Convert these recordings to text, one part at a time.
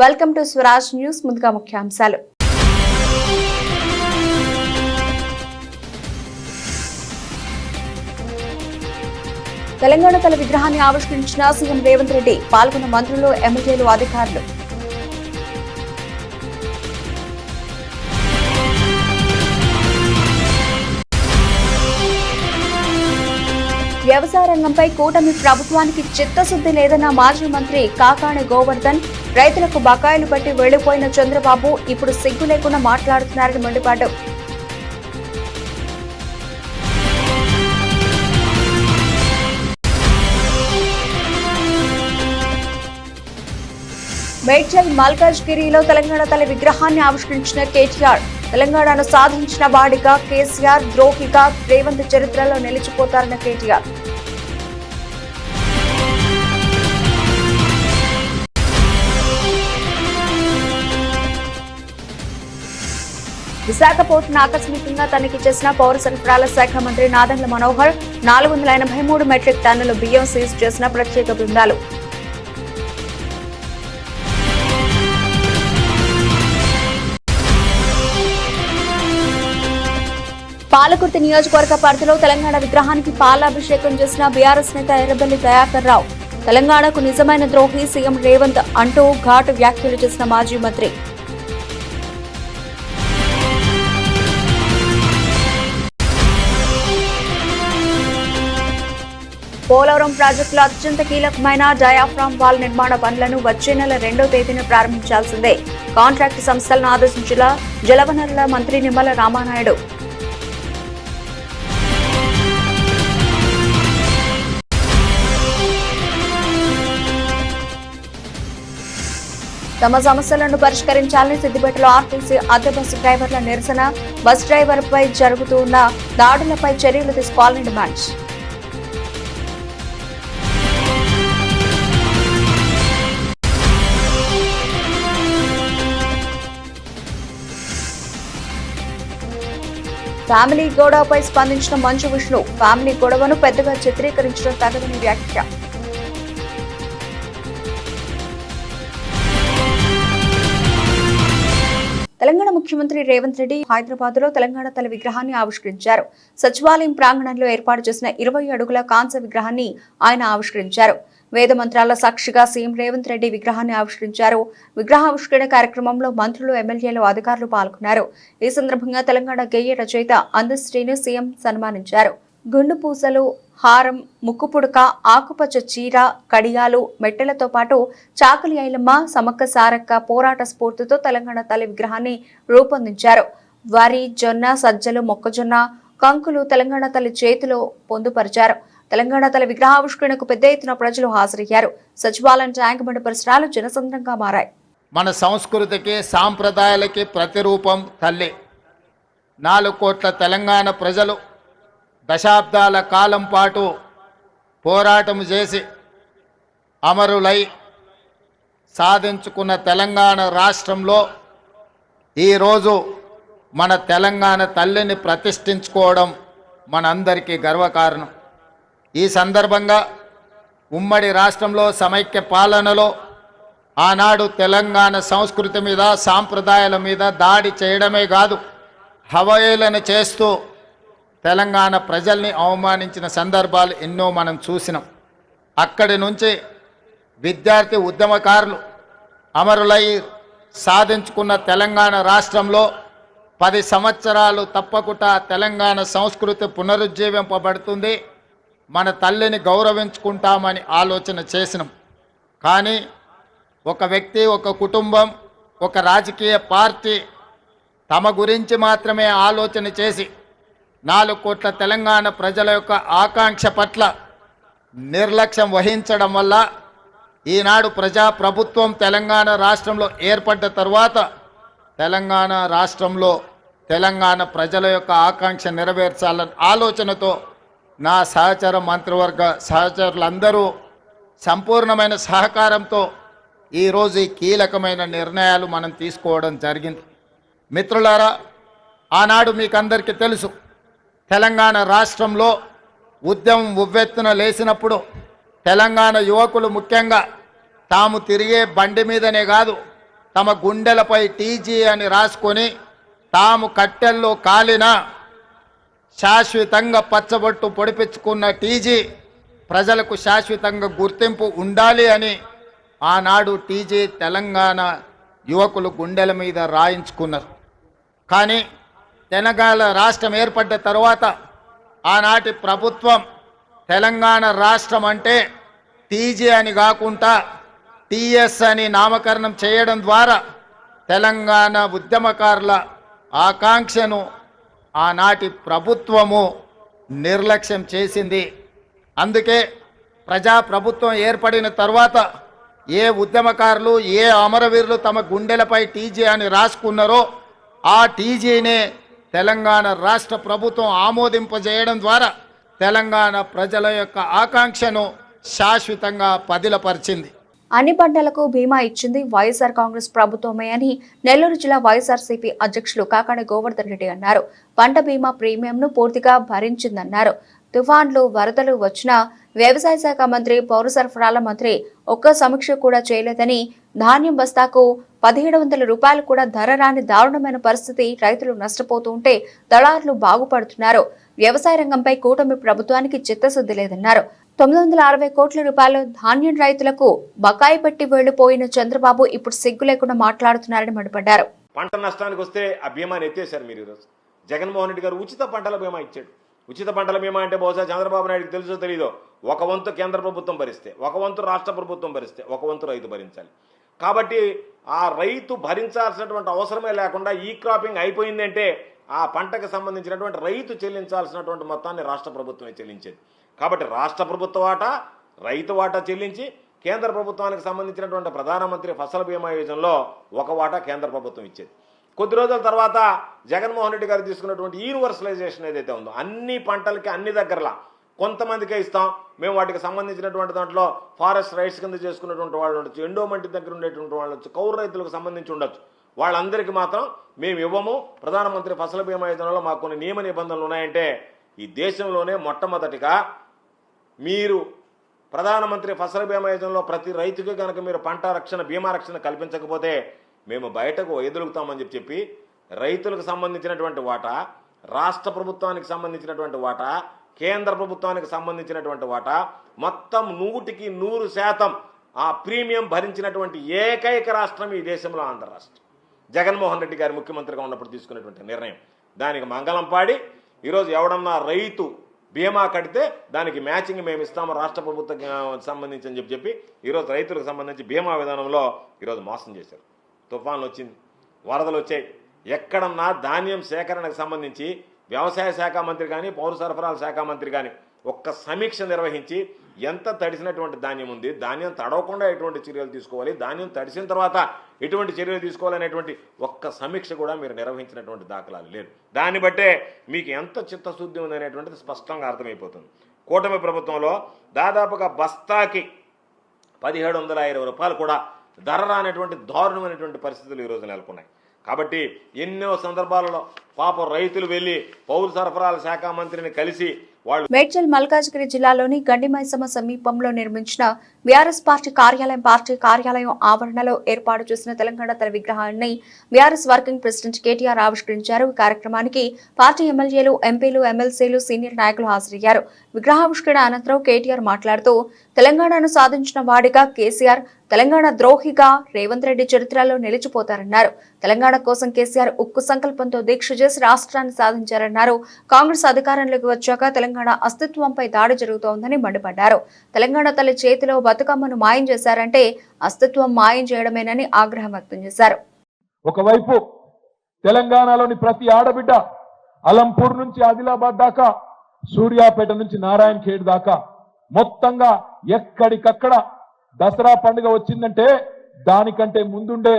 Welcome to Swaraj news. ముందుగా ముఖ్యాంశాలు. తెలంగాణ తల విగ్రహాన్ని ఆవిష్కరించిన సీఎం రేవంత్ రెడ్డి. పాల్గొన్న మంత్రులు, ఎమ్మెల్యేలు, అధికారులు. వ్యవసాయ రంగంపై కూటమి ప్రభుత్వానికి చిత్తశుద్ధి లేదన్న మాజీ మంత్రి కాకాణి గోవర్ధన్. రైతులకు బకాయిలు బట్టి వెళ్లిపోయిన చంద్రబాబు ఇప్పుడు సిగ్గు లేకుండా మాట్లాడుతున్నారని మండిపడ్డారు. మేడ్చల్ మల్కాజ్గిరిలో తెలంగాణ తల్లి విగ్రహాన్ని ఆవిష్కరించిన కేటీఆర్. తెలంగాణను సాధించిన వాడిగా కేసీఆర్, ద్రోహిగా రేవంత్ చరిత్రలో నిలిచిపోతారన్న కేటీఆర్. విశాఖ పోర్టును ఆకస్మికంగా తనిఖీ చేసిన పౌర సరఫరాల శాఖ మంత్రి నాదెండ్ల మనోహర్. 483 మెట్రిక్ టన్నుల బియ్యం సీజ్ చేసిన ప్రత్యేక బృందాలు. పాలకుర్తి నియోజకవర్గ పరిధిలో తెలంగాణ విగ్రహానికి పాలాభిషేకం చేసిన బీఆర్ఎస్ నేత ఎర్రబెల్లి దయాకర్ రావు. తెలంగాణకు నిజమైన ద్రోహి సీఎం రేవంత్ అంటూ ఘాటు వ్యాఖ్యలు చేసిన మాజీ మంత్రి. పోలవరం ప్రాజెక్టులో అత్యంత కీలకమైన డయాఫ్రామ్ వాల్ నిర్మాణ పనులను వచ్చే నెల 2వ తేదీన ప్రారంభించాల్సిందే. కాంట్రాక్టు సంస్థలను ఆదేశించిన జలవనరుల మంత్రి నిమ్మల రామానాయుడు. తమ సమస్యలను పరిష్కరించాలని సిద్దిపేటలో ఆర్టీసీ అద్దె బస్సు డ్రైవర్ల నిరసన. బస్ డ్రైవర్పై జరుగుతున్న దాడులపై చర్యలు తీసుకోవాలని డిమాండ్. ఫ్యామిలీ గొడవపై స్పందించిన మంచు విష్ణు. ఫ్యామిలీ గొడవను పెద్దగా చిత్రీకరించడం తగదని వ్యాఖ్య. తెలంగాణ ముఖ్యమంత్రి రేవంత్ రెడ్డి హైదరాబాద్ లో తెలంగాణ తల విగ్రహాన్ని ఆవిష్కరించారు. సచివాలయం ప్రాంగణంలో ఏర్పాటు చేసిన 20 అడుగుల కాంస్య విగ్రహాన్ని ఆయన ఆవిష్కరించారు. వేద మంత్రాల సాక్షిగా సీఎం రేవంత్ రెడ్డి విగ్రహాన్ని ఆవిష్కరించారు. విగ్రహావిష్కరణ కార్యక్రమంలో మంత్రులు, ఎమ్మెల్యేలు, అధికారులు పాల్గొన్నారు. ఈ సందర్భంగా తెలంగాణ గేయ రచయిత అందశ్రీని సీఎం సన్మానించారు. గుండు పూసలు, హారం, ముక్కుపుడక, ఆకుపచ్చ చీర, కడియాలు, మెట్టెలతో పాటు చాకలి ఐలమ్మ, సమక్క సారక్క పోరాట స్ఫూర్తితో తెలంగాణ తల్లి విగ్రహాన్ని రూపొందించారు. వరి, జొన్న, సజ్జలు, మొక్కజొన్న కంకులు తెలంగాణ తల్లి చేతిలో పొందుపరిచారు. తెలంగాణ తల్లి విగ్రహావిష్కరణకు పెద్ద ఎత్తున ప్రజలు హాజరయ్యారు. సచివాలయం, ట్యాంక్ బండ్ పరిసరాలు జనసంద్రంగా మారాయి. మన సంస్కృతికి, సాంప్రదాయాలకి ప్రతిరూపం తల్లి. 4 కోట్ల తెలంగాణ ప్రజలు దశాబ్దాల కాలం పాటు పోరాటం చేసి అమరులై సాధించుకున్న తెలంగాణ రాష్ట్రంలో ఈరోజు మన తెలంగాణ తల్లిని ప్రతిష్ఠించుకోవడం మనందరికీ గర్వకారణం. ఈ సందర్భంగా ఉమ్మడి రాష్ట్రంలో సమైక్య పాలనలో ఆనాడు తెలంగాణ సంస్కృతి మీద, సాంప్రదాయాల మీద దాడి చేయడమే కాదు, హవయేళన చేస్తూ తెలంగాణ ప్రజల్ని అవమానించిన సందర్భాలు ఎన్నో మనం చూసినాం. అక్కడి నుంచి విద్యార్థి ఉద్యమకారులు అమరులై సాధించుకున్న తెలంగాణ రాష్ట్రంలో 10 సంవత్సరాలు తప్పకుండా తెలంగాణ సంస్కృతి పునరుజ్జీవింపబడుతుంది, మన తల్లిని గౌరవించుకుంటామని ఆలోచన చేసినాం. కానీ ఒక వ్యక్తి, ఒక కుటుంబం, ఒక రాజకీయ పార్టీ తమ గురించి మాత్రమే ఆలోచన చేసి 4 కోట్ల తెలంగాణ ప్రజల యొక్క ఆకాంక్ష పట్ల నిర్లక్ష్యం వహించడం వల్ల ఈనాడు ప్రజాప్రభుత్వం తెలంగాణ రాష్ట్రంలో ఏర్పడ్డ తర్వాత తెలంగాణ రాష్ట్రంలో తెలంగాణ ప్రజల యొక్క ఆకాంక్ష నెరవేర్చాలన్న ఆలోచనతో నా సహచర మంత్రివర్గ సహచరులందరూ సంపూర్ణమైన సహకారంతో ఈరోజు ఈ కీలకమైన నిర్ణయాలు మనం తీసుకోవడం జరిగింది. మిత్రులారా, ఆనాడు మీకు అందరికీ తెలుసు, తెలంగాణ రాష్ట్రంలో ఉద్యమం ఉవ్వెత్తున లేచినప్పుడు తెలంగాణ యువకులు ముఖ్యంగా తాము తిరిగే బండి మీదనే కాదు, తమ గుండెలపై టీజీ అని రాసుకొని తాము కట్టెల్లో కాలిన శాశ్వతంగా పచ్చబొట్టు పొడిపించుకున్న టీజీ ప్రజలకు శాశ్వతంగా గుర్తింపు ఉండాలి అని ఆనాడు టీజీ తెలంగాణ యువకులు గుండెల మీద రాయించుకున్నారు. కానీ తెలంగాణ రాష్ట్రం ఏర్పడ్డ తర్వాత ఆనాటి ప్రభుత్వం తెలంగాణ రాష్ట్రం అంటే టీజీ అని కాకుండా టీఎస్ అని నామకరణం చేయడం ద్వారా తెలంగాణ ఉద్యమకారుల ఆకాంక్షను ఆనాటి ప్రభుత్వము నిర్లక్ష్యం చేసింది. అందుకే ప్రజాప్రభుత్వం ఏర్పడిన తర్వాత ఏ ఉద్యమకారులు ఏ అమరవీరులు తమ గుండెలపై టీజీ అని రాసుకున్నారో ఆ టీజీనే తెలంగాణ రాష్ట్ర ప్రభుత్వం ఆమోదింపజేయడం ద్వారా తెలంగాణ ప్రజల యొక్క ఆకాంక్షను శాశ్వతంగా పదిలపరిచింది. అన్ని పంటలకు బీమా ఇచ్చింది వైఎస్ఆర్ కాంగ్రెస్ ప్రభుత్వమే అని నెల్లూరు జిల్లా వైఎస్ఆర్సీపీ అధ్యక్షులు కాకాని గోవర్ధన్ రెడ్డి అన్నారు. పంట బీమా ప్రీమియంను పూర్తిగా భరించిందన్నారు. తుఫాన్లు వరదలు వచ్చినా వ్యవసాయ శాఖ మంత్రి పౌర సరఫరాల మంత్రి ఒక్క సమీక్ష కూడా చేయలేదని, ధాన్యం బస్తాకు 1700 రూపాయలు కూడా ధర రాని దారుణమైన పరిస్థితి, రైతులు నష్టపోతూ ఉంటే దళారులు బాగుపడుతున్నారు. వ్యవసాయ రంగంపై కూటమి ప్రభుత్వానికి చిత్తశుద్ధి లేదన్నారు. 960 కోట్ల రూపాయలు ధాన్యం రైతులకు బకాయి పెట్టి వెళ్లిపోయిన చంద్రబాబు ఇప్పుడు సిగ్గు లేకుండా మాట్లాడుతున్నారని మండిపడ్డారు. పంట నష్టానికి వస్తే ఆ బీమాని ఎత్తేశారు మీరు. ఈరోజు జగన్మోహన్ రెడ్డి గారు ఉచిత పంటల బీమా ఇచ్చాడు. ఉచిత పంటల బీమా అంటే బహుశా చంద్రబాబు నాయుడుకి తెలుసో తెలీదో, ఒక వంతు కేంద్ర ప్రభుత్వం భరిస్తే, ఒక వంతు రాష్ట్ర ప్రభుత్వం భరిస్తే, ఒక వంతు రైతు భరించాలి. కాబట్టి ఆ రైతు భరించాల్సినటువంటి అవసరమే లేకుండా ఈ క్రాపింగ్ అయిపోయిందంటే ఆ పంటకు సంబంధించినటువంటి రైతు చెల్లించాల్సినటువంటి మొత్తాన్ని రాష్ట్ర ప్రభుత్వమే చెల్లించేది. కాబట్టి రాష్ట్ర ప్రభుత్వ వాటా, రైతు వాటా చెల్లించి కేంద్ర ప్రభుత్వానికి సంబంధించినటువంటి ప్రధానమంత్రి ఫసల్ బీమా యోజనలో ఒక వాటా కేంద్ర ప్రభుత్వం ఇచ్చేది. కొద్ది రోజుల తర్వాత జగన్మోహన్ రెడ్డి గారు తీసుకున్నటువంటి యూనివర్సలైజేషన్ ఏదైతే ఉందో అన్ని పంటలకి అన్ని దగ్గరలా కొంతమందికే ఇస్తాం, మేము వాటికి సంబంధించినటువంటి దాంట్లో ఫారెస్ట్ రైట్స్ కింద చేసుకున్నటువంటి వాళ్ళు ఉండొచ్చు, ఎండోమెంట్ దగ్గర ఉండేటువంటి వాళ్ళు ఉండొచ్చు, కౌలు రైతులకు సంబంధించి ఉండొచ్చు, వాళ్ళందరికీ మాత్రం మేము ఇవ్వము. ప్రధానమంత్రి ఫసల్ బీమా యోజనలో మాకు కొన్ని నియమ నిబంధనలు ఉన్నాయంటే ఈ దేశంలోనే మొట్టమొదటిగా మీరు ప్రధానమంత్రి ఫసల్ బీమా యోజనలో ప్రతి రైతుకి కనుక మీరు పంట రక్షణ బీమా రక్షణ కల్పించకపోతే మేము బయటకు ఎదురుగుతామని చెప్పి రైతులకు సంబంధించినటువంటి వాటా, రాష్ట్ర ప్రభుత్వానికి సంబంధించినటువంటి వాటా, కేంద్ర ప్రభుత్వానికి సంబంధించినటువంటి వాటా మొత్తం 100% ఆ ప్రీమియం భరించినటువంటి ఏకైక రాష్ట్రం ఈ దేశంలో ఆంధ్ర రాష్ట్రం. జగన్మోహన్ రెడ్డి గారు ముఖ్యమంత్రిగా ఉన్నప్పుడు తీసుకున్నటువంటి నిర్ణయం. దానికి మంగళం పాడి ఈరోజు ఎవడన్నా రైతు బీమా కడితే దానికి మ్యాచింగ్ మేము ఇస్తాము రాష్ట్ర ప్రభుత్వం సంబంధించి అని చెప్పి ఈరోజు రైతులకు సంబంధించి బీమా విధానంలో ఈరోజు మోసం చేశారు. తుఫాన్లు వచ్చింది, వరదలు వచ్చాయి. ఎక్కడన్నా ధాన్యం సేకరణకు సంబంధించి వ్యవసాయ శాఖ మంత్రి కానీ పౌర సరఫరాల శాఖ మంత్రి కానీ ఒక్క సమీక్ష నిర్వహించి ఎంత తడిసినటువంటి ధాన్యం ఉంది, ధాన్యం తడవకుండా ఎటువంటి చర్యలు తీసుకోవాలి, ధాన్యం తడిసిన తర్వాత ఎటువంటి చర్యలు తీసుకోవాలనేటువంటి ఒక్క సమీక్ష కూడా మీరు నిర్వహించినటువంటి దాఖలాలు లేదు. దాన్ని బట్టే మీకు ఎంత చిత్తశుద్ధి ఉందనేటువంటిది స్పష్టంగా అర్థమైపోతుంది. కూటమి ప్రభుత్వంలో దాదాపుగా బస్తాకి 1720 రూపాయలు కూడా ధర రానటువంటి దారుణమైనటువంటి పరిస్థితులు ఈరోజు నెలకొన్నాయి. కాబట్టి ఎన్నో సందర్భాలలో పాపం రైతులు వెళ్లి పౌర సరఫరాల శాఖ మంత్రిని కలిసి వాళ్ళు మేడ్చల్ మల్కాజ్గిరి జిల్లాలోని గండిమైసమ్మ సమీపంలో నిర్మించిన బీఆర్ఎస్ పార్టీ కార్యాలయం ఆవరణలో ఏర్పాటు చేసిన తెలంగాణ తల విగ్రహాన్ని బీఆర్ఎస్ వర్కింగ్ ప్రెసిడెంట్ కేటీఆర్ ఆవిష్కరించారు. ఈ కార్యక్రమానికి పార్టీ ఎమ్మెల్యేలు, ఎంపీలు, ఎమ్మెల్సీలు, సీనియర్ నాయకులు హాజరయ్యారు. విగ్రహావిష్కరణ అనంతరం కేటీఆర్ మాట్లాడుతూ తెలంగాణను సాధించిన వాడిగా కేసీఆర్, తెలంగాణ ద్రోహిగా రేవంత్ రెడ్డి చరిత్రలో నిలిచిపోతారన్నారు. తెలంగాణ కోసం కేసీఆర్ ఉక్కు సంకల్పంతో దీక్ష చేసి రాష్ట్రాన్ని సాధించారన్నారు. కాంగ్రెస్ అధికారంలోకి వచ్చాక తెలంగాణ అస్తిత్వంపై దాడి జరుగుతోందని మండిపడ్డారు. తెలంగాణ తల్లి చేతిలో బతుకమ్మను మాయం చేశారంటే అస్తిత్వం మాయం చేయడమేనని ఆగ్రహం వ్యక్తం చేశారు. ఒకవైపు తెలంగాణలోని ప్రతి ఆడబిడ్డ అలంపూర్ నుంచి ఆదిలాబాద్ దాకా, సూర్యాపేట నుంచి నారాయణ ఖేడ్ దాకా మొత్తంగా ఎక్కడికక్కడ దసరా పండుగ వచ్చిందంటే దానికంటే ముందుండే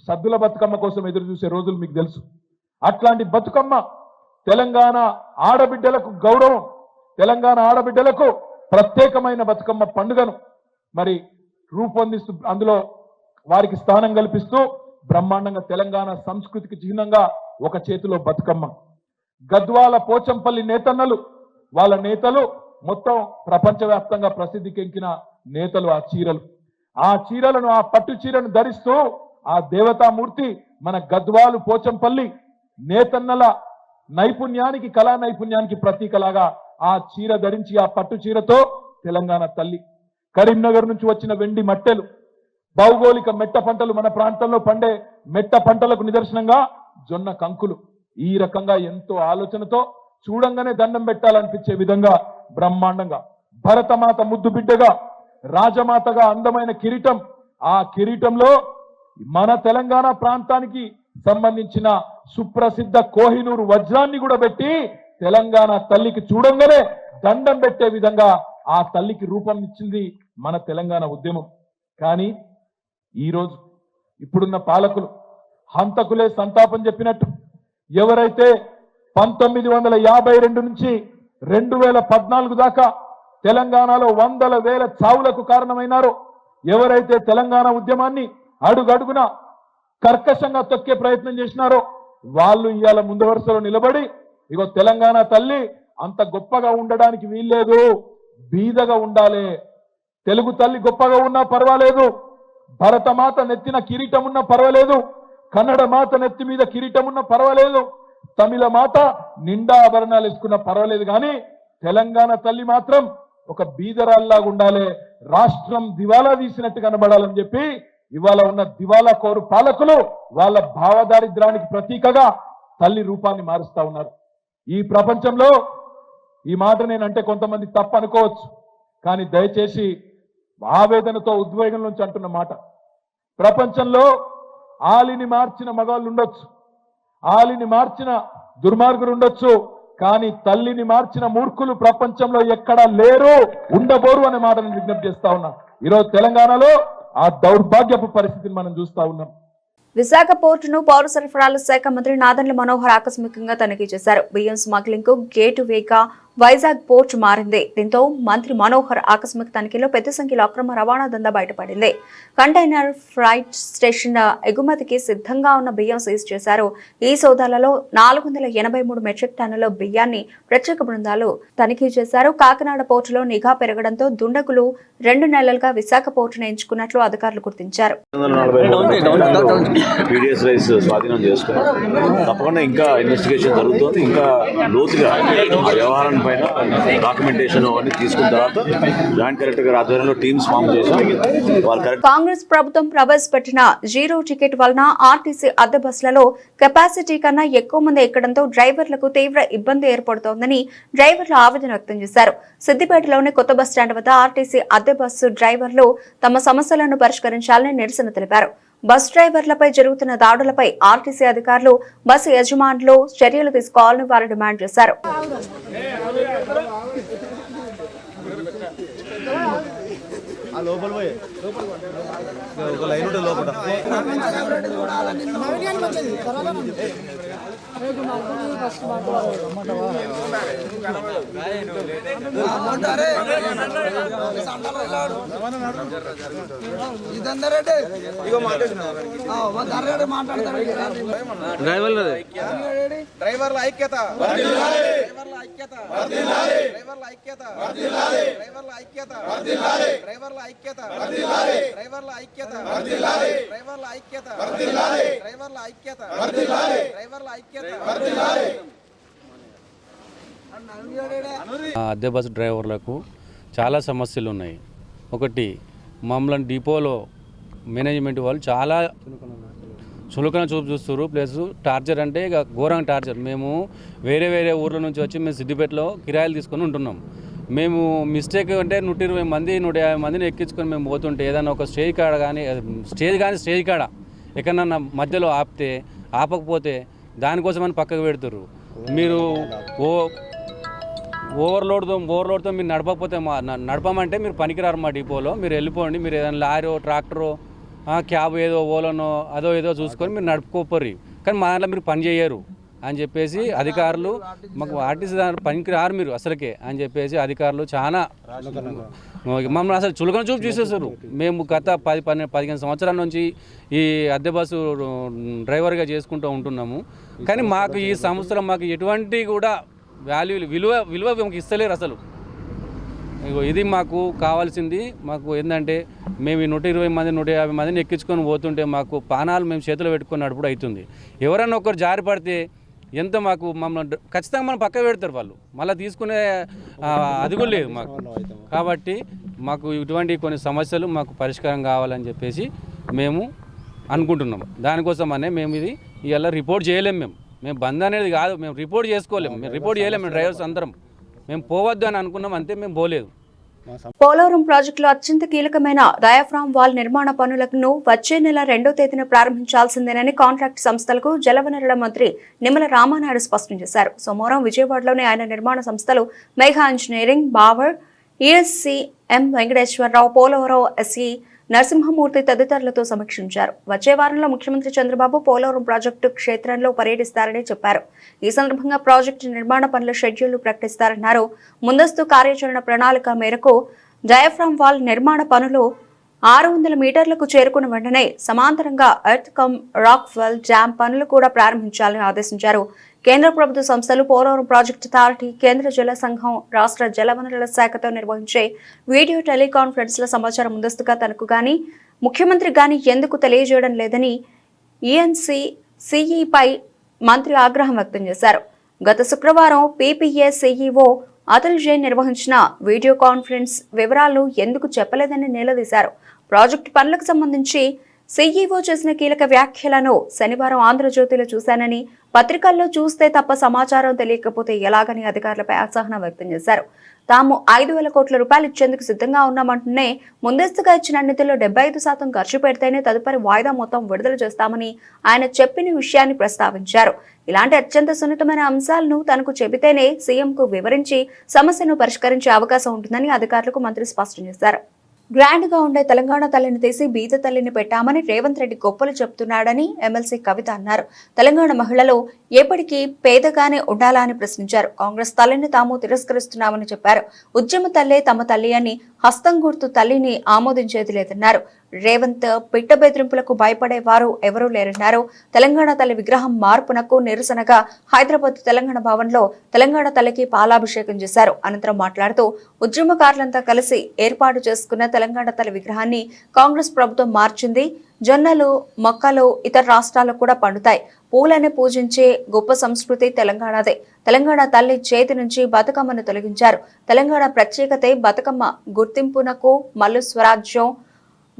సద్దుల బతుకమ్మ కోసం ఎదురు చూసే రోజులు మీకు తెలుసు. అట్లాంటి బతుకమ్మ తెలంగాణ ఆడబిడ్డలకు గౌరవం, తెలంగాణ ఆడబిడ్డలకు ప్రత్యేకమైన బతుకమ్మ పండుగను మరి రూపొందిస్తూ అందులో వారికి స్థానం కల్పిస్తూ బ్రహ్మాండంగా తెలంగాణ సంస్కృతికి చిహ్నంగా ఒక చేతిలో బతుకమ్మ. గద్వాల పోచంపల్లి నేతన్నలు, వాళ్ళ నేతలు మొత్తం ప్రపంచవ్యాప్తంగా ప్రసిద్ధికెక్కిన నేతలు. ఆ చీరలను, ఆ పట్టు చీరను ధరిస్తూ ఆ దేవతామూర్తి మన గద్వాలు పోచంపల్లి నేతన్నల నైపుణ్యానికి కళా నైపుణ్యానికి ప్రతీకలాగా ఆ చీర ధరించి ఆ పట్టు చీరతో తెలంగాణ తల్లి. కరీంనగర్ నుంచి వచ్చిన వెండి మట్టెలు, భౌగోళిక మెట్ట పంటలు, మన ప్రాంతంలో పండే మెట్ట పంటలకు నిదర్శనంగా జొన్న కంకులు. ఈ రకంగా ఎంతో ఆలోచనతో చూడంగానే దండం పెట్టాలనిపించే విధంగా బ్రహ్మాండంగా భరతమాత ముద్దు బిడ్డగా రాజమాతగా అందమైన కిరీటం. ఆ కిరీటంలో మన తెలంగాణ ప్రాంతానికి సంబంధించిన సుప్రసిద్ధ కోహినూరు వజ్రాన్ని కూడా పెట్టి తెలంగాణ తల్లికి చూడంగానే దండం పెట్టే విధంగా ఆ తల్లికి రూపం ఇచ్చింది మన తెలంగాణ ఉద్యమం. కానీ ఈరోజు ఇప్పుడున్న పాలకులు హంతకులే సంతాపం చెప్పినట్టు ఎవరైతే 1952 నుంచి 2014 దాకా తెలంగాణలో వందల వేల చావులకు కారణమైనారో, ఎవరైతే తెలంగాణ ఉద్యమాన్ని అడుగడుగున కర్కశంగా తొక్కే ప్రయత్నం చేసినారో వాళ్ళు ఇవాళ ముందు వరుసలో నిలబడి ఇగో తెలంగాణ తల్లి అంత గొప్పగా ఉండడానికి వీల్లేదు, బీదగా ఉండాలి, తెలుగు తల్లి గొప్పగా ఉన్నా పర్వాలేదు, భరతమాత నెత్తిన కిరీటం ఉన్నా పర్వాలేదు, కన్నడ మాత నెత్తి మీద కిరీటం ఉన్నా పర్వాలేదు, తమిళ మాత నిండా ఆభరణాలు వేసుకున్నా పర్వాలేదు, కానీ తెలంగాణ తల్లి మాత్రం ఒక బీదరాల్లాగా ఉండాలి, రాష్ట్రం దివాలా తీసినట్టు కనబడాలని చెప్పి ఇవాళ ఉన్న దివాలా కోరు పాలకులు వాళ్ళ భావదారిద్రానికి ప్రతీకగా తల్లి రూపాన్ని మారుస్తా ఉన్నారు. ఈ ప్రపంచంలో ఈ మాట నేనంటే కొంతమంది తప్పు అనుకోవచ్చు, కానీ దయచేసి ఆవేదనతో ఉద్వేగం నుంచి అంటున్న మాట, ప్రపంచంలో ఆలిని మార్చిన మగవాళ్ళు ఉండొచ్చు, ఆలిని మార్చిన దుర్మార్గులు ఉండొచ్చు, కానీ తల్లిని మార్చిన మూర్ఖులు ప్రపంచంలో ఎక్కడా లేరు, ఉండబోరు అనే మాట నేను విజ్ఞప్తి చేస్తా ఉన్నా. ఈరోజు తెలంగాణలో ఆ దౌర్భాగ్యపు పరిస్థితిని మనం చూస్తా ఉన్నాం. విశాఖ పోర్టును పౌర సరఫరాల శాఖ మంత్రి నాదెండ్ల మనోహర్ ఆకస్మికంగా తనిఖీ చేశారు. బియ్యం స్మగ్లింగ్ కు గేటు వేగా వైజాగ్ పోర్టు మారింది. దీంతో మంత్రి మనోహర్ ఆకస్మిక తనిఖీలో పెద్ద సంఖ్యలో అక్రమ రవాణా దందా బయటపడింది. కంటైనర్ ఫ్రైట్ స్టేషన్ ఎగుమతికి సిద్ధంగా ఉన్న బియ్యం సీజ్ చేశారు. ఈ సోదాలలో 483 మెట్రిక్ టన్నుల బియ్యాన్ని ప్రత్యేక బృందాలు తనిఖీ చేశారు. కాకినాడ పోర్టులో నిఘా పెరగడంతో దుండగులు 2 నెలలుగా విశాఖ పోర్టును ఎంచుకున్నట్లు అధికారులు గుర్తించారు. పీడిఎస్ రైస్ స్వాధీనం చేసుకుని తప్పకుండా ఇంకా ఇన్వెస్టిగేషన్ జరుగుతుంది. ఇంకా లోతుగా ఆ వ్యవహారం పైన డాక్యుమెంటేషన్ అవన్నీ తీసుకున్న తర్వాత జాయింట్ కలెక్టర్ గారి ఆధ్వర్యంలో టీమ్స్ ఫామ్ చేశాం. కాంగ్రెస్ ప్రభుత్వం ప్రవేశపెట్టిన 0 టికెట్ వలన ఆర్టీసీ అద్దె బస్సులలో కెపాసిటీ కన్నా ఎక్కువ మంది ఎక్కడంతో డ్రైవర్లకు తీవ్ర ఇబ్బంది ఏర్పడుతోందని డ్రైవర్లు ఆవేదన వ్యక్తం చేశారు. సిద్దిపేటలోని కొత్త బస్టాండ్ వద్ద ఆర్టీసీ అద్దె బస్సు డ్రైవర్లు తమ సమస్యలను పరిష్కరించాలని నిరసన తెలిపారు. బస్ డ్రైవర్లపై జరుగుతున్న దాడులపై ఆర్టీసీ అధికారులు, బస్సు యజమానులు చర్యలు తీసుకోవాలని వారు డిమాండ్ చేశారు. డ్రైవర్ల ఐక్యత, డ్రైవర్ల ఐక్యత, డ్రైవర్ల ఐక్యత, డ్రైవర్ల ఐక్యత, డ్రైవర్ల ఐక్యత, డ్రైవర్ల ఐక్యత, డ్రైవర్ల ఐక్యత, డ్రైవర్ల ఐక్యత, డ్రైవర్ల ఐక్యత. అద్దె బస్సు డ్రైవర్లకు చాలా సమస్యలు ఉన్నాయి. ఒకటి, మమ్మల్ని డిపోలో మేనేజ్మెంట్ వాళ్ళు చాలా చులకన చూపు చూస్తారు. ప్లస్ టార్చర్ అంటే ఇక ఘోరంగా టార్చర్. మేము వేరే వేరే ఊర్ల నుంచి వచ్చి మేము సిద్దిపేటలో కిరాయిలు తీసుకొని ఉంటున్నాం. మేము మిస్టేక్ అంటే 120 మంది 150 మందిని ఎక్కించుకొని మేము పోతుంటే ఏదైనా ఒక స్టేజ్ కాడ ఎక్కడన్నా మధ్యలో ఆపకపోతే దానికోసమని పక్కకు పెడతారు. మీరు ఓవర్లోడ్తో మీరు నడపకపోతే నడపమంటే మీరు పనికిరారు మా డిపోలో, మీరు వెళ్ళిపోండి, మీరు ఏదైనా లారో ట్రాక్టరో క్యాబ్ ఏదో ఓలనో ఏదో చూసుకొని మీరు నడుపుకోపోర్రి, కానీ మా దాంట్లో మీరు పని చేయరు అని చెప్పేసి అధికారులు, మాకు ఆర్టీసీ పనికి రారు మీరు అసలుకే అని చెప్పేసి అధికారులు చాలా మమ్మల్ని అసలు చులకన చూపు చేసేసారు. మేము గత 10-15 సంవత్సరాల నుంచి ఈ అద్దె బస్సు డ్రైవర్గా చేసుకుంటూ ఉంటున్నాము, కానీ మాకు ఈ సంవత్సరం మాకు ఎటువంటి కూడా విలువ మాకు ఇస్తలేరు. అసలు ఇగో ఇది మాకు కావాల్సింది. మాకు ఏంటంటే మేము ఈ 120 మంది 150 మందిని ఎక్కించుకొని పోతుంటే మాకు పానాలు మేము చేతిలో పెట్టుకొని నడుపుడు అవుతుంది. ఎవరన్నా ఒకరు జారి పడితే ఎంత మాకు మమ్మల్ని ఖచ్చితంగా మనం పక్క పెడతారు వాళ్ళు, మళ్ళీ తీసుకునే అది కూడా లేదు మాకు. కాబట్టి మాకు ఇటువంటి కొన్ని సమస్యలు మాకు పరిష్కారం కావాలని చెప్పేసి మేము అనుకుంటున్నాం. దానికోసమనే మేము ఇది ఇవాళ రిపోర్ట్ చేయలేము. మేము బంద్ అనేది కాదు, మేము రిపోర్ట్ చేసుకోలేము. మేము రిపోర్ట్ చేయలేము. మేము డ్రైవర్స్ అందరం మేము పోవద్దు అని అనుకున్నాం, అంతే. మేము పోలేదు. పోలవరం ప్రాజెక్టులో అత్యంత కీలకమైన డయాఫ్రామ్ వాల్ నిర్మాణ పనులను వచ్చే నెల 2వ తేదీన ప్రారంభించాల్సిందేనని కాంట్రాక్ట్ సంస్థలకు జలవనరుల మంత్రి నిమ్మల రామానాయుడు స్పష్టం చేశారు. సోమవారం విజయవాడలోని ఆయన నిర్మాణ సంస్థలు మెగా ఇంజనీరింగ్, బావర్, ఈఎస్సీ, ఎం వెంకటేశ్వరరావు, పోలవరం ఎస్ఈ నరసింహమూర్తి తదితరులతో సమీక్షించారు. వచ్చే వారంలో ముఖ్యమంత్రి చంద్రబాబు పోలవరం ప్రాజెక్టు క్షేత్రంలో పర్యటిస్తారని చెప్పారు. ఈ సందర్భంగా ప్రాజెక్టు నిర్మాణ పనుల షెడ్యూల్ ప్రకటిస్తారన్నారు. ముందస్తు కార్యాచరణ ప్రణాళిక మేరకు డయాఫ్రామ్ వాల్ నిర్మాణ పనులు 600 మీటర్లకు చేరుకున్న వెంటనే సమాంతరంగా earth cum rock well dam పనులు కూడా ప్రారంభించాలని ఆదేశించారు. కేంద్ర ప్రభుత్వ సంస్థలు, పోలవరం ప్రాజెక్టు అథారిటీ, కేంద్ర జల సంఘం, రాష్ట్ర జలవనరుల శాఖతో నిర్వహించే వీడియో టెలికాన్ఫరెన్స్ల సమాచారం ముందస్తుగా తనకు గానీ ముఖ్యమంత్రి గానీ ఎందుకు తెలియజేయడం లేదని ఈఎన్సీ సిఈపై మంత్రి ఆగ్రహం వ్యక్తం చేశారు. గత శుక్రవారం పీపీఏ సీఈఓ అతుల్ జైన్ నిర్వహించిన వీడియో కాన్ఫరెన్స్ వివరాలను ఎందుకు చెప్పలేదని నిలదీశారు. ప్రాజెక్టు పనులకు సంబంధించి సీఈఓ చేసిన కీలక వ్యాఖ్యలను శనివారం ఆంధ్రజ్యోతిలో చూశానని, పత్రికల్లో చూస్తే తప్ప సమాచారం తెలియకపోతే ఎలాగని అధికారులపై అసహనం వ్యక్తం చేశారు. తాము 5,000 కోట్ల రూపాయలు ఇచ్చేందుకు సిద్ధంగా ఉన్నామంటూనే ముందస్తుగా ఇచ్చిన నిధుల్లో 75% ఖర్చు పెడితేనే తదుపరి వాయిదా మొత్తం విడుదల చేస్తామని ఆయన చెప్పిన విషయాన్ని ప్రస్తావించారు. ఇలాంటి అత్యంత సున్నితమైన అంశాలను తనకు చెబితేనే సీఎంకు వివరించి సమస్యను పరిష్కరించే అవకాశం ఉంటుందని అధికారులకు మంత్రి స్పష్టం చేశారు. గ్రాండ్ గా ఉండే తెలంగాణ తల్లిని తీసి బీద తల్లిని పెట్టామని రేవంత్ రెడ్డి గొప్పలు చెప్తున్నాడని ఎమ్మెల్సీ కవిత అన్నారు. తెలంగాణ మహిళలు ఎప్పటికీ పేదగానే ఉండాలా అని ప్రశ్నించారు. కాంగ్రెస్ తల్లిని తాము తిరస్కరిస్తున్నామని చెప్పారు. ఉద్యమ తల్లే తమ తల్లి అని, హస్తం గుర్తు తల్లిని ఆమోదించేది లేదన్నారు. రేవంత్ పిట్ట బెదిరింపులకు భయపడేవారు ఎవరూ లేరన్నారు. తెలంగాణ తల్లి విగ్రహం మార్పునకు నిరసనగా హైదరాబాద్ తెలంగాణ భవన్లో తెలంగాణ తల్లికి పాలాభిషేకం చేశారు. అనంతరం మాట్లాడుతూ ఉద్యమకారులంతా కలిసి ఏర్పాటు చేసుకున్న తెలంగాణ తల్లి విగ్రహాన్ని కాంగ్రెస్ ప్రభుత్వం మార్చింది. జొన్నలు, మొక్కలు ఇతర రాష్ట్రాల్లో కూడా పండుతాయి. పూలను పూజించే గొప్ప సంస్కృతి తెలంగాణదే. తెలంగాణ తల్లి చేతి నుంచి బతుకమ్మను తొలగించారు. తెలంగాణ ప్రత్యేకతే బతుకమ్మ గుర్తింపునకు మల్లు స్వరాజ్యం,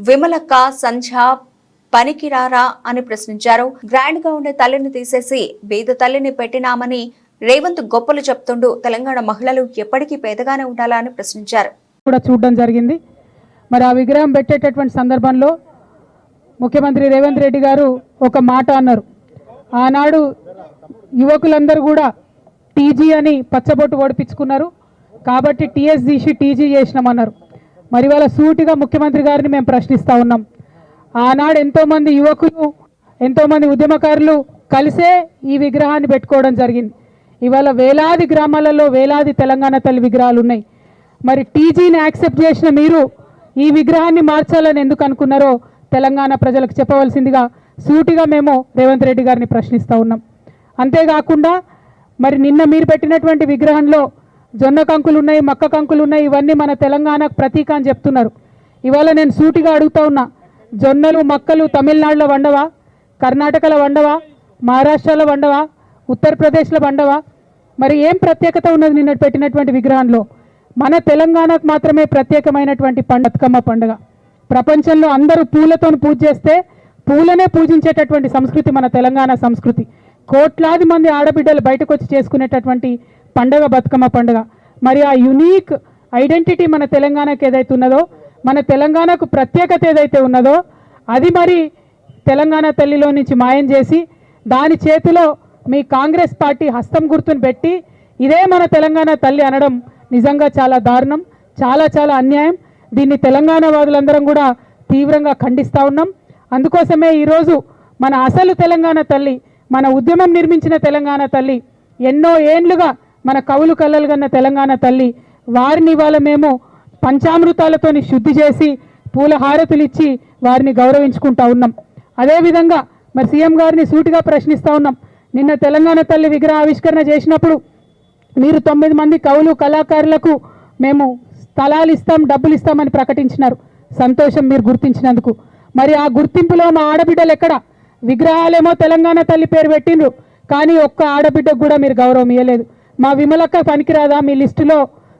విమలక్క, సంధ్య పనికిరారా అని ప్రశ్నించారు. గ్రాండ్ గా ఉండే తల్లిని తీసేసి బీద తల్లిని పెట్టినామని రేవంత్ గొప్పలు చెప్తుండు. తెలంగాణ మహిళలు ఎప్పటికీ పేదగానే ఉండాలా అని ప్రశ్నించారు. కూడా చూడడం జరిగింది. మరి ఆ విగ్రహం పెట్టేటటువంటి సందర్భంలో ముఖ్యమంత్రి రేవంత్ రెడ్డి గారు ఒక మాట అన్నారు. ఆనాడు యువకులందరూ కూడా టీజీ అని పచ్చబొట్టు ఓడిపించుకున్నారు కాబట్టి టీఎస్ తీసి టీజీ చేసినామన్నారు. మరి వాళ్ళ సూటిగా ముఖ్యమంత్రి గారిని మేము ప్రశ్నిస్తూ ఉన్నాం. ఆనాడు ఎంతోమంది యువకులు, ఎంతోమంది ఉద్యమకారులు కలిసే ఈ విగ్రహాన్ని పెట్టుకోవడం జరిగింది. ఇవాళ వేలాది గ్రామాలలో వేలాది తెలంగాణ తల్లి విగ్రహాలు ఉన్నాయి. మరి టీజీని యాక్సెప్ట్ చేసిన మీరు ఈ విగ్రహాన్ని మార్చాలని ఎందుకు అనుకున్నారో తెలంగాణ ప్రజలకు చెప్పవలసిందిగా సూటిగా మేము రేవంత్ రెడ్డి గారిని ప్రశ్నిస్తూ ఉన్నాం. అంతేకాకుండా మరి నిన్న మీరు పెట్టినటువంటి విగ్రహంలో జొన్న కంకులు ఉన్నాయి, మక్క కంకులు ఉన్నాయి. ఇవన్నీ మన తెలంగాణకు ప్రతీక అని చెప్తున్నారు. ఇవాళ నేను సూటిగా అడుగుతా ఉన్నా, జొన్నలు మక్కలు తమిళనాడులో వండవా, కర్ణాటకలో వండవా, మహారాష్ట్రలో వండవా, ఉత్తరప్రదేశ్లో వండవా? మరి ఏం ప్రత్యేకత ఉన్నది నిన్న పెట్టినటువంటి విగ్రహంలో? మన తెలంగాణకు మాత్రమే ప్రత్యేకమైనటువంటి బతుకమ్మ పండుగ. ప్రపంచంలో అందరూ పూలతో పూజ చేస్తే పూలనే పూజించేటటువంటి సంస్కృతి మన తెలంగాణ సంస్కృతి. కోట్లాది మంది ఆడబిడ్డలు బయటకు వచ్చి చేసుకునేటటువంటి పండుగ బతుకమ్మ పండుగ. మరి ఆ యునీక్ ఐడెంటిటీ మన తెలంగాణకు ఏదైతే ఉన్నదో, మన తెలంగాణకు ప్రత్యేకత ఏదైతే ఉన్నదో అది మరి తెలంగాణ తల్లిలో నుంచి మాయం చేసి దాని చేతిలో మీ కాంగ్రెస్ పార్టీ హస్తం గుర్తును పెట్టి ఇదే మన తెలంగాణ తల్లి అనడం నిజంగా చాలా దారుణం, చాలా చాలా అన్యాయం. దీన్ని తెలంగాణ వాదులందరం కూడా తీవ్రంగా ఖండిస్తూ ఉన్నాం. అందుకోసమే ఈరోజు మన అసలు తెలంగాణ తల్లి, మన ఉద్యమం నిర్మించిన తెలంగాణ తల్లి, ఎన్నో ఏండ్లుగా మన కవులు కళ్ళలు కన్న తెలంగాణ తల్లి, వారిని ఇవాళ మేము పంచామృతాలతోని శుద్ధి చేసి పూల హారతులు ఇచ్చి వారిని గౌరవించుకుంటా ఉన్నాం. అదేవిధంగా మరి సీఎం గారిని సూటిగా ప్రశ్నిస్తూ ఉన్నాం. నిన్న తెలంగాణ తల్లి విగ్రహ ఆవిష్కరణ చేసినప్పుడు మీరు 9 మంది కవులు కళాకారులకు మేము స్థలాలు ఇస్తాం, డబ్బులు ఇస్తామని ప్రకటించినారు. సంతోషం మీరు గుర్తించినందుకు. మరి ఆ గుర్తింపులో మా ఆడబిడ్డలు ఎక్కడ? విగ్రహాలేమో తెలంగాణ తల్లి పేరు పెట్టిండ్రు, కానీ ఒక్క ఆడబిడ్డకు కూడా మీరు గౌరవం ఇవ్వలేదు. మా విమలక్క పనికిరాదా మీ లిస్టులో?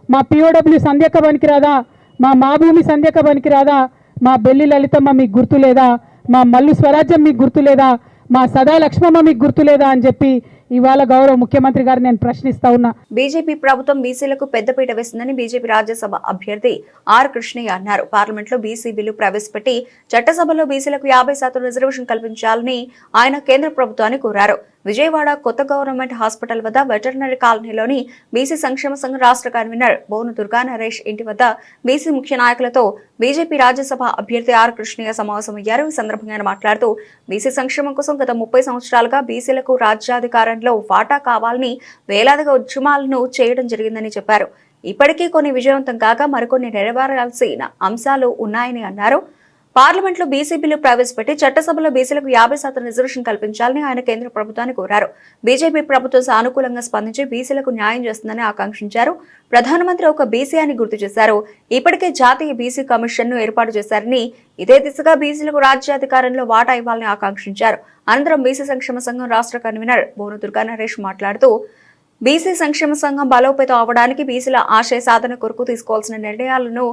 మా పిఓడబ్ల్యూ సంధ్యక్క పనికిరాదా? మా భూమి సంధ్యక్క పనికిరాదా? మా బెల్లి లలితమ్మ మీకు గుర్తు లేదా? మా మల్లు స్వరాజ్యం మీకు గుర్తు లేదా? మా సదా లక్ష్మమ్మ మీకు గుర్తు లేదా అని చెప్పి ఇవాళ గౌరవ ముఖ్యమంత్రి గారు నేను ప్రశ్నిస్తా ఉన్నా. బీజేపీ ప్రభుత్వం బీసీలకు పెద్దపీట వేసిందని బీజేపీ రాజ్యసభ అభ్యర్థి ఆర్ కృష్ణయ్య అన్నారు. పార్లమెంట్లో బీసీ బిల్లు ప్రవేశపెట్టి చట్టసభలో బీసీలకు 50% రిజర్వేషన్ కల్పించాలని ఆయన కేంద్ర ప్రభుత్వాన్ని కోరారు. విజయవాడ కొత్త గవర్నమెంట్ హాస్పిటల్ వద్ద వెటర్నరీ కాలనీలోని బీసీ సంక్షేమ సంఘం రాష్ట్ర కన్వీనర్ బోను దుర్గా నరేష్ ఇంటి వద్ద బీసీ ముఖ్య నాయకులతో బీజేపీ రాజ్యసభ అభ్యర్థి ఆర్ కృష్ణయ్య సమావేశమయ్యారు. ఈ సందర్భంగా ఆయన మాట్లాడుతూ బీసీ సంక్షేమం కోసం గత 30 సంవత్సరాలుగా బీసీలకు రాజ్యాధికారంలో వాటా కావాలని వేలాదిగా ఉద్యమాలను చేయడం జరిగిందని చెప్పారు. ఇప్పటికీ కొన్ని విజయవంతం కాగా మరికొన్ని నెరవేరాల్సిన అంశాలు ఉన్నాయని అన్నారు. పార్లమెంట్లో బీసీ బిల్లు ప్రవేశపెట్టి చట్టసభలో బీసీలకు 50% రిజర్వేషన్ కల్పించాలని ఆయన కేంద్ర ప్రభుత్వాన్ని కోరారు. బీజేపీ ప్రభుత్వం సానుకూలంగా స్పందించి బీసీలకు న్యాయం చేస్తుందని ఆకాంక్షించారు. ప్రధానమంత్రి ఒక బీసీ అని గుర్తు చేశారు. ఇప్పటికే జాతీయ బీసీ కమిషన్ ను ఏర్పాటు చేశారని, ఇదే దిశగా బీసీలకు రాజ్యాధికారంలో వాటా ఇవ్వాలని ఆకాంక్షించారు. అనంతరం బీసీ సంక్షేమ సంఘం రాష్ట్ర కన్వీనర్ బోను దుర్గా నరేష్ మాట్లాడుతూ బీసీ సంక్షేమ సంఘం బలోపేతం అవడానికి బీసీల ఆశయ సాధన కొరకు తీసుకోవాల్సిన నిర్ణయాలను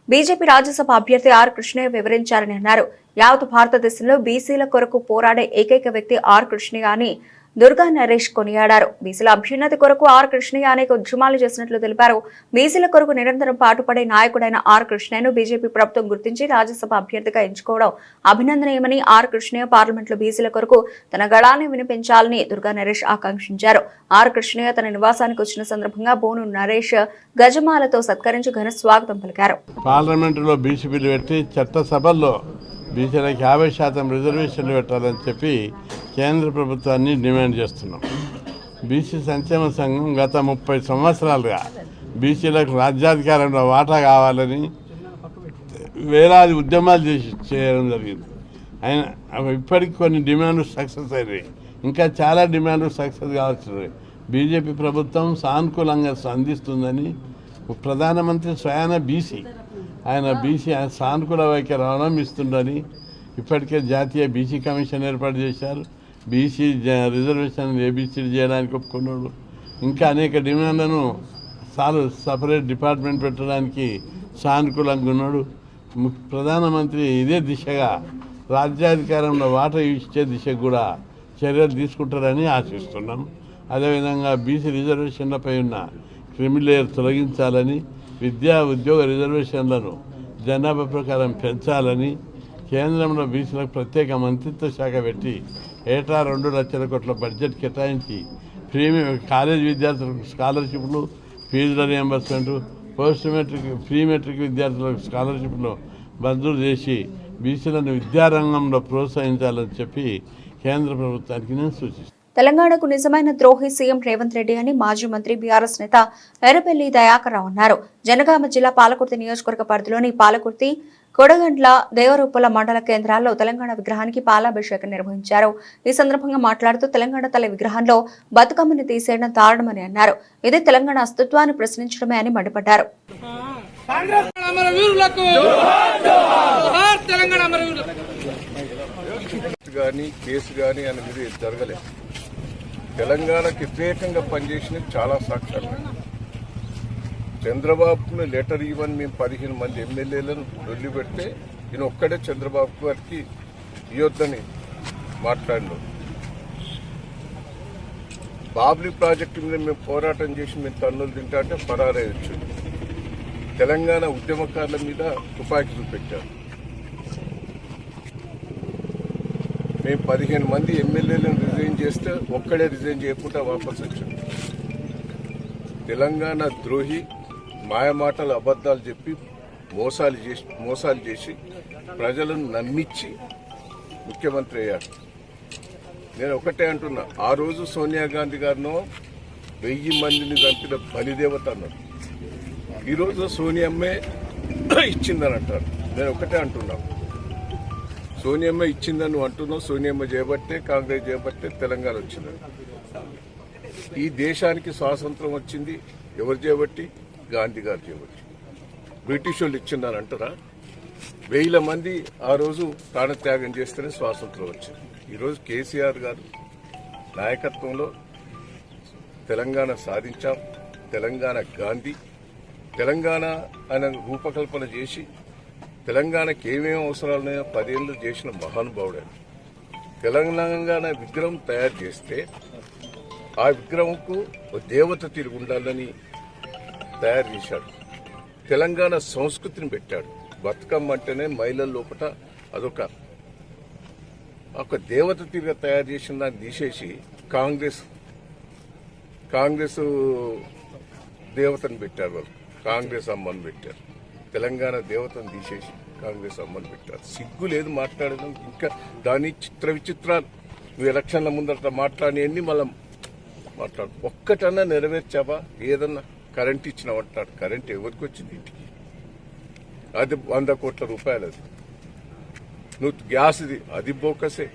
బీజేపీ రాజ్యసభ అభ్యర్థి ఆర్ కృష్ణయ్య వివరించారని అన్నారు. యావత్ భారతదేశంలో బీసీల కొరకు పోరాడే ఏకైక వ్యక్తి ఆర్ కృష్ణయ్య అని దుర్గా నరేష్ కొనియాడారు. బీసీల అభ్యున్నతి కొరకు ఆర్ కృష్ణయ్య అనేక ఉద్యమాలు చేసినట్లు తెలిపారు. బీసీల కొరకు నిరంతరం పాటుపడే నాయకుడైన ఆర్ కృష్ణయ్యను బీజేపీ ప్రభుత్వం గుర్తించి రాజ్యసభ అభ్యర్థిగా ఎంచుకోవడం అభినందనీయమని ఆర్ కృష్ణయ్య పార్లమెంట్లో బీసీల కొరకు తన గళాన్ని వినిపించాలని దుర్గా నరేష్ ఆకాంక్షించారు. ఆర్ కృష్ణయ్య తన నివాసానికి వచ్చిన సందర్భంగా బోను నరేష్ గజమాలతో సత్కరించి ఘన స్వాగతం పలికారు. పార్లమెంటులో బీసీ బిల్లు పెట్టి చట్టసభల్లో బీసీలకు 50% రిజర్వేషన్లు పెట్టాలని చెప్పి కేంద్ర ప్రభుత్వాన్ని డిమాండ్ చేస్తున్నాం. బీసీ సంక్షేమ సంఘం గత 30 సంవత్సరాలుగా బీసీలకు రాజ్యాధికారంలో వాటా కావాలని వేలాది ఉద్యమాలు చేయడం జరిగింది. అయినా ఇప్పటికి కొన్ని డిమాండ్లు సక్సెస్ అయినాయి, ఇంకా చాలా డిమాండ్లు సక్సెస్ కావాల్సినవి. బీజేపీ ప్రభుత్వం సానుకూలంగా స్పందిస్తుందని ప్రధానమంత్రి స్వయాన బీసీ ఆయన సానుకూల వైఖరి అవలంబిస్తుందని ఇప్పటికే జాతీయ బీసీ కమిషన్ ఏర్పాటు చేశారు. బీసీ రిజర్వేషన్ ఏబీసీ చేయడానికి ఒప్పుకున్నాడు. ఇంకా అనేక డిమాండ్లను సపరేట్ డిపార్ట్మెంట్ పెట్టడానికి సానుకూలంగా ఉన్నాడు. ప్రధానమంత్రి ఇదే దిశగా రాజ్యాధికారంలో వాటా ఇచ్చే దిశకు కూడా చర్యలు తీసుకుంటారని ఆశిస్తున్నాం. అదేవిధంగా బీసీ రిజర్వేషన్లపై ఉన్న క్రిమిలేయర్ తొలగించాలని, విద్యా ఉద్యోగ రిజర్వేషన్లను జనాభా ప్రకారం పెంచాలని, కేంద్రంలో బీసీలకు ప్రత్యేక మంత్రిత్వ శాఖ పెట్టి ఏటా 2 లక్షల కోట్ల బడ్జెట్ కేటాయించి కాలేజ్ విద్యార్థులకు స్కాలర్షిప్లు, ఫీజుల reimbursement, post matric pre matric విద్యార్థులకు స్కాలర్షిప్లు మంజూరు చేసి బీసీలను విద్యారంగంలో ప్రోత్సహించాలని చెప్పి కేంద్ర ప్రభుత్వానికి నేను సూచిస్తాను. తెలంగాణకు నిజమైన ద్రోహి సీఎం రేవంత్ రెడ్డి అని మాజీ మంత్రి బీఆర్ఎస్ నేత ఎర్రబెల్లి దయాకర్ రావు అన్నారు. జనగామ జిల్లా పాలకుర్తి నియోజకవర్గ పరిధిలోని పాలకుర్తి, కొడగండ్ల, దేవరూపల మండల కేంద్రాల్లో తెలంగాణ విగ్రహానికి పాలాభిషేకం నిర్వహించారు. ఈ సందర్భంగా మాట్లాడుతూ తెలంగాణ తల్లి విగ్రహంలో బతుకమ్మని తీసేయడం దారుణమని అన్నారు. ఇది తెలంగాణ అస్తిత్వాన్ని ప్రశ్నించడమే అని మండిపడ్డారు. తెలంగాణకు వ్యతిరేకంగా పనిచేసిన చాలా సాక్ష్యాలు. చంద్రబాబును లెటర్ ఇవ్వని మేము 15 మంది ఎమ్మెల్యేలను వదిలిపెడితే ఈయన ఒక్కడే చంద్రబాబు గారికి ఇవ్వద్దని మాట్లాడినాం. బాబ్లీ ప్రాజెక్టు మీద మేము పోరాటం చేసి మేము తన్నులు తింటా అంటే పరారేయచ్చు. తెలంగాణ ఉద్యమకారుల మీద తుపాకీ చూపెట్టారు. మేము 15 మంది ఎమ్మెల్యేలను రిజైన్ చేస్తే ఒక్కడే రిజైన్ చేయకుండా వాపసు వచ్చాం. తెలంగాణ ద్రోహి, మాయమాటలు, అబద్ధాలు చెప్పి మోసాలు చేసి ప్రజలను నమ్మించి ముఖ్యమంత్రి అయ్యారు. నేను ఒకటే అంటున్నా, ఆ రోజు సోనియా గాంధీ గారినో 1000 మందిని చంపిన బలిదేవత అన్నారు. ఈరోజు సోనియమ్మే ఇచ్చిందని అంటారు. నేను ఒకటే అంటున్నా, సోనియమ్మ ఇచ్చిందని నువ్వు అంటున్నావు. సోనియమ్మ చేయబట్టే, కాంగ్రెస్ చేయబట్టే తెలంగాణ వచ్చిందని. ఈ దేశానికి స్వాతంత్రం వచ్చింది ఎవరు చేయబట్టి? గాంధీ గారు చేయబట్టి. బ్రిటిష్ వాళ్ళు ఇచ్చిందని అంటారా? 1000 మంది ఆ రోజు ప్రాణత్యాగం చేస్తేనే స్వాతంత్రం వచ్చింది. ఈరోజు కేసీఆర్ గారు నాయకత్వంలో తెలంగాణ సాధించాం. తెలంగాణ గాంధీ, తెలంగాణ ఆయన రూపకల్పన చేసి తెలంగాణకి ఏమేమి అవసరాలున్నాయో 10 ఏళ్ళు చేసిన మహానుభావుడు. తెలంగాణ విగ్రహం తయారు చేస్తే ఆ విగ్రహంకు దేవత తిరిగి ఉండాలని తయారు చేశాడు. తెలంగాణ సంస్కృతిని పెట్టాడు. బతుకమ్మ అంటేనే మహిళల లోపల అదొక దేవత తిరిగి తయారు చేసిన దాన్ని తీసేసి కాంగ్రెస్ దేవతను పెట్టారు. వాళ్ళు కాంగ్రెస్ అమ్మని పెట్టారు. తెలంగాణ దేవతను తీసేసి కాంగ్రెస్ అమ్మని పెట్టారు. సిగ్గు లేదు మాట్లాడడం. ఇంకా దాని విచిత్రాలు నువ్వు ఎలక్షన్ల ముందట మాట్లాడినవన్నీ మళ్ళీ మాట్లాడు. ఒక్కటన్నా నెరవేర్చావా? ఏదన్నా కరెంట్ ఇచ్చినావంటాడు. కరెంట్ ఎవరికి వచ్చింది ఇంటికి? అది 100 కోట్ల రూపాయలు. అది నువ్వు గ్యాస్ది అది బోకసే.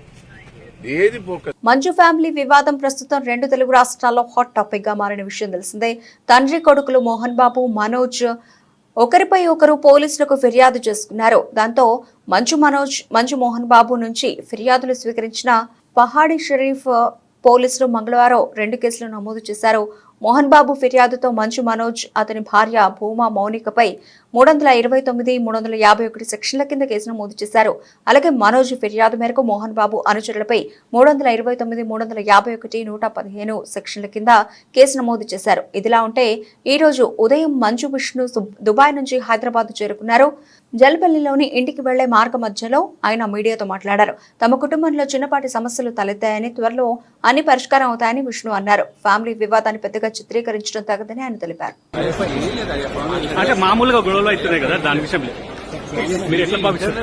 ఏది బోకస్? మంచు ఫ్యామిలీ వివాదం ప్రస్తుతం 2 తెలుగు రాష్ట్రాల్లో హాట్ టాపిక్ గా మారిన విషయం తెలిసిందే. తండ్రి కొడుకులు మోహన్ బాబు, మనోజ్ ఒకరిపై ఒకరు పోలీసులకు ఫిర్యాదు చేసుకున్నారు. దాంతో మంచు మోహన్ బాబు నుంచి ఫిర్యాదులు స్వీకరించిన పహాడీ షరీఫ్ పోలీసులు మంగళవారం 2 కేసులు నమోదు చేశారు. మోహన్ బాబు ఫిర్యాదుతో మంచు మనోజ్, అతని భార్య భూమా మౌనికపై 329, 351 సెక్షన్ల కింద కేసు నమోదు చేశారు. అలాగే మనోజ్ ఫిర్యాదు మేరకు మోహన్ బాబు అనుచరులపై 329, 351, 115 సెక్షన్ల కింద కేసు నమోదు చేశారు. ఇదిలా ఉంటే ఈ రోజు ఉదయం మంచు విష్ణు దుబాయ్ నుంచి హైదరాబాద్ చేరుకున్నారు. జల్పల్లిలోని ఇంటికి వెళ్లే మార్గ మధ్యలో ఆయన మీడియాతో మాట్లాడారు. తమ కుటుంబంలో చిన్నపాటి సమస్యలు తలెత్తాయని, త్వరలో అన్ని పరిష్కారం అవుతాయని విష్ణు అన్నారు. ఫ్యామిలీ వివాదాన్ని పెద్దగా చిత్రీకరించడం తగదని ఆయన తెలిపారు. అంటే మామూలుగా గొడవలు అవుతున్నాయి కదా, దాని విషయం మీరు ఎట్లా భావిస్తారు?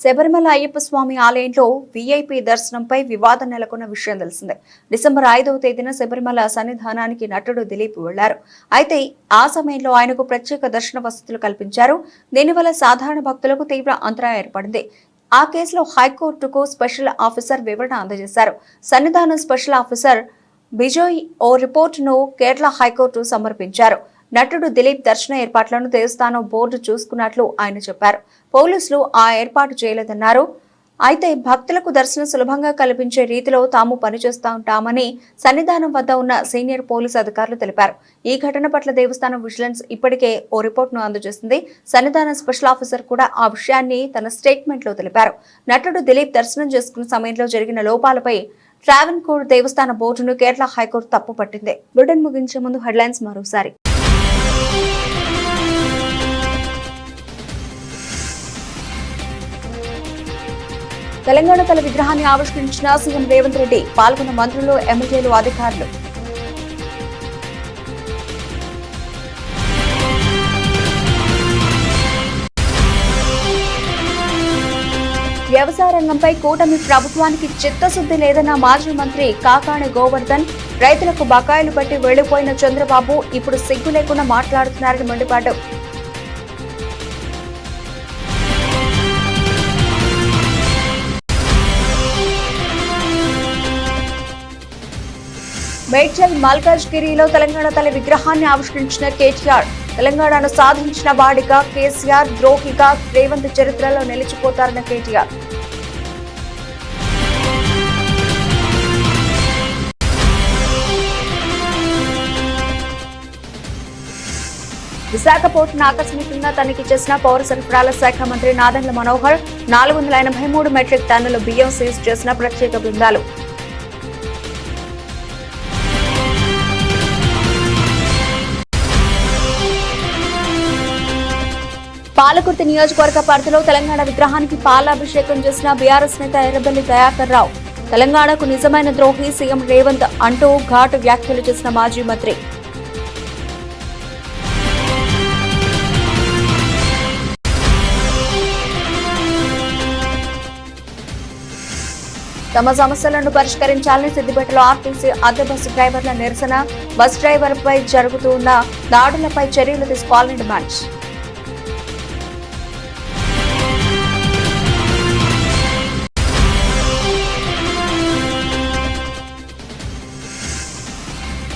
శబరిమల అయ్యప్ప స్వామి ఆలయంలో వీఐపీ దర్శనంపై వివాదం నెలకొన్న విషయం తెలిసిందే. డిసెంబర్ 5వ తేదీన శబరిమల సన్నిధానానికి నటుడు దిలీప్ వెళ్లారు. అయితే ఆ సమయంలో ఆయనకు ప్రత్యేక దర్శన వసతులు కల్పించారు. దీనివల్ల సాధారణ భక్తులకు తీవ్ర అంతరాయం ఏర్పడింది. ఆ కేసులో హైకోర్టుకు స్పెషల్ ఆఫీసర్ వివరణ అందజేశారు. సన్నిధానం స్పెషల్ ఆఫీసర్ బిజోయ్ ఓ రిపోర్టును కేరళ హైకోర్టు సమర్పించారు. నటుడు దిలీప్ దర్శన ఏర్పాట్లను దేవస్థానం బోర్డు చూసుకున్నట్లు ఆయన చెప్పారు. పోలీసులు ఆ ఏర్పాటు చేయలేదన్నారు. అయితే భక్తులకు దర్శనం సులభంగా కల్పించే రీతిలో తాము పనిచేస్తూ ఉంటామని సన్నిధానం వద్ద ఉన్న సీనియర్ పోలీసు అధికారులు తెలిపారు. ఈ ఘటన పట్ల దేవస్థానం విజిలెన్స్ ఇప్పటికే ఓ రిపోర్టును అందజేసింది. సన్నిధానం స్పెషల్ ఆఫీసర్ కూడా ఆ విషయాన్ని తన స్టేట్మెంట్లో తెలిపారు. నటుడు దిలీప్ దర్శనం చేసుకున్న సమయంలో జరిగిన లోపాలపై ట్రావెన్కోర్ దేవస్థాన బోర్డును కేరళ హైకోర్టు తప్పు పట్టింది. బులెటిన్ ముగించే ముందు హెడ్లైన్స్ మరోసారి. తెలంగాణ తల విగ్రహాన్ని ఆవిష్కరించిన సీఎం రేవంత్ రెడ్డి, పాల్గొన్న మంత్రులు, ఎమ్మెల్యేలు, అధికారులు. వ్యవసాయ రంగంపై కూటమి ప్రభుత్వానికి చిత్తశుద్ధి లేదన్న మాజీ మంత్రి కాకాణి గోవర్ధన్, రైతులకు బకాయిలు పెట్టి వెళ్లిపోయిన చంద్రబాబు ఇప్పుడు సిగ్గు లేకుండా మాట్లాడుతున్నారని మండిపడ్డారు. మేడ్చల్ మల్కాజ్గిరిలో తెలంగాణ తల్లి విగ్రహాన్ని ఆవిష్కరించిన కేటీఆర్, తెలంగాణను సాధించిన వాడిగా కేసీఆర్, ద్రోహిగా రేవంత్ చరిత్రలో నిలిచిపోతారన్న కేటీఆర్. విశాఖ పోర్టును ఆకస్మికంగా తనిఖీ చేసిన పౌర సరఫరాల శాఖ మంత్రి నాదెండ్ల మనోహర్, 483 మెట్రిక్ టన్నుల బియ్యం సీజ్ చేసిన ప్రత్యేక బృందాలు. పాలకుర్తి నియోజకవర్గ పరిధిలో తెలంగాణ విగ్రహానికి పాలాభిషేకం చేసిన బీఆర్ఎస్ నేత ఎర్రబెల్లి దయాకర్ రావు, తెలంగాణకు నిజమైన ద్రోహి సీఎం రేవంత్ అంటూ ఘాటు వ్యాఖ్యలు చేసిన మాజీ మంత్రి. తమ సమస్యలను పరిష్కరించాలని సిద్దిపేటలో ఆర్టీసీ అద్దె బస్సు డ్రైవర్ల నిరసన, బస్ డ్రైవర్పై జరుగుతున్న దాడులపై చర్యలు తీసుకోవాలని డిమాండ్.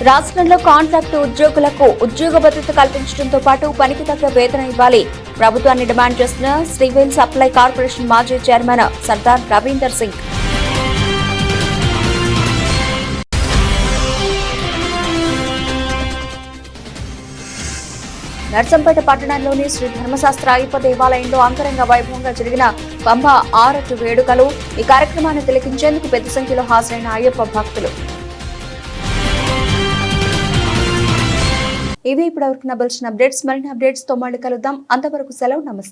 రాష్ట్రంలో కాంట్రాక్టు ఉద్యోగులకు ఉద్యోగ భద్రత కల్పించడంతో పాటు పనికి తగ్గ వేతనం ఇవ్వాలి. ప్రభుత్వాన్ని డిమాండ్ చేస్తున్న సివిల్ సప్లై కార్పొరేషన్ మాజీ చైర్మన్ సర్దార్ రవీందర్ సింగ్. నర్సంపేట పట్టణంలోని శ్రీ ధర్మశాస్త్ర అయ్యప్ప దేవాలయంలో అంగరంగ వైభవంగా జరిగిన పంబ ఆరటు వేడుకలు. ఈ కార్యక్రమాన్ని తిలకించేందుకు పెద్ద సంఖ్యలో హాజరైన అయ్యప్ప భక్తులు. ఇవి ఇప్పటివరకు నబల్సిన అప్డేట్స్. మరిన్ని అప్డేట్స్ తో మళ్ళీ కలుద్దాం. అంతవరకు సెలవు. నమస్తే.